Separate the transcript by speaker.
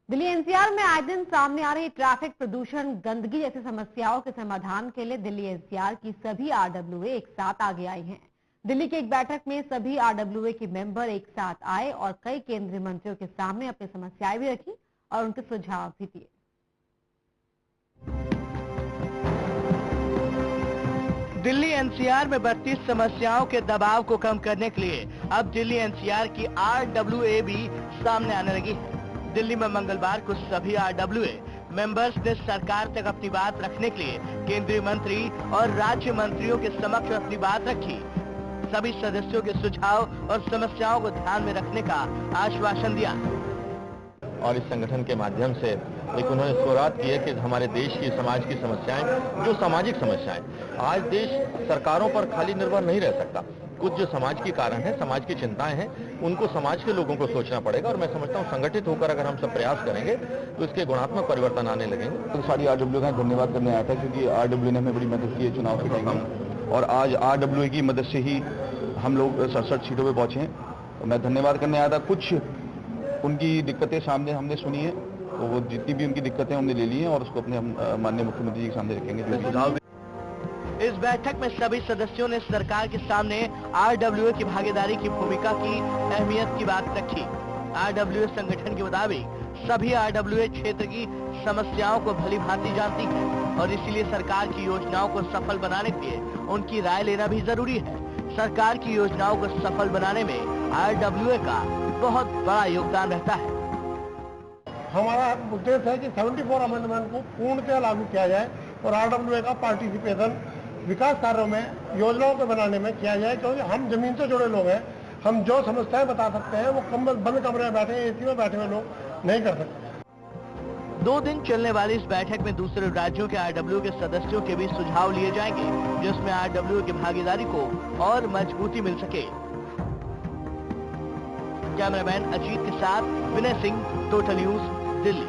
Speaker 1: Delhi NCR में आए दिन सामने आ रही ट्रैफिक, प्रदूषण, गंदगी जैसी समस्याओं के समाधान के लिए दिल्ली एनसीआर की सभी आरडब्ल्यूए एक साथ आगे आई हैं। दिल्ली की एक बैठक में सभी आरडब्ल्यूए के मेंबर एक साथ आए और कई केंद्रीय मंत्रियों के सामने अपनी समस्याएं भी रखी और उनके सुझाव भी दिए।
Speaker 2: दिल्ली एनसीआर में बढ़ती समस्याओं के दबाव को कम करने के लिए अब दिल्ली एनसीआर की आरडब्ल्यूए भी सामने आने लगी है। दिल्ली में मंगलवार को सभी आरडब्ल्यूए मेंबर्स ने सरकार तक अपनी बात रखने के लिए केंद्रीय मंत्री और राज्य मंत्रियों के समक्ष अपनी बात रखी। सभी सदस्यों के सुझाव और समस्याओं को ध्यान में रखने का आश्वासन दिया
Speaker 3: और इस संगठन के माध्यम से एक उन्होंने शुरुआत की है कि हमारे देश की, समाज की समस्याएं, जो सामाजिक समस्याएं, आज देश सरकारों पर खाली निर्भर नहीं रह सकता। कुछ जो समाज की कारण है, समाज की चिंताएं हैं, उनको समाज के लोगों को सोचना पड़ेगा और मैं समझता हूं संगठित होकर अगर हम सब प्रयास करेंगे तो इसके गुणात्मक परिवर्तन आने लगेंगे।
Speaker 4: तो सारी आरडब्ल्यू का धन्यवाद करने आया था क्योंकि आरडब्ल्यू ने हमें बड़ी मदद की है चुनाव के टाइम में और आज आरडब्ल्यू की मदद से ही हम लोग 67 सीटों पर पहुंचे हैं। तो मैं धन्यवाद करने आया था। कुछ उनकी दिक्कतें सामने हमने सुनी है, तो वो जितनी भी उनकी दिक्कतें हमने ले ली हैं और उसको अपने माननीय मुख्यमंत्री जी के सामने रखेंगे।
Speaker 2: इस बैठक में सभी सदस्यों ने सरकार के सामने आरडब्ल्यूए की भागीदारी की भूमिका की अहमियत की बात रखी। आरडब्ल्यूए संगठन के मुताबिक सभी आरडब्ल्यूए क्षेत्र की समस्याओं को भली भांति जानती है और इसीलिए सरकार की योजनाओं को सफल बनाने के लिए उनकी राय लेना भी जरूरी है। सरकार की योजनाओं को सफल बनाने में आरडब्ल्यूए का बहुत बड़ा योगदान रहता है।
Speaker 5: हमारा उद्देश्य है कि 74 अमेंडमेंट को पूर्णतः लागू किया जाए और आरडब्ल्यूए का पार्टिसिपेशन विकास कार्यों में, योजनाओं को बनाने में किया जाए, क्योंकि हम जमीन से जुड़े लोग हैं। हम जो समस्याएं बता सकते हैं वो बंद कमरे में बैठे, एसी में बैठे हुए लोग नहीं कर सकते।
Speaker 2: 2 दिन चलने वाली इस बैठक में दूसरे राज्यों के आरडब्ल्यू के सदस्यों के भी सुझाव लिए जाएंगे, जिसमें आरडब्ल्यू की भागीदारी को और मजबूती मिल सके। कैमरामैन अजीत के साथ विनय सिंह, टोटल न्यूज, दिल्ली।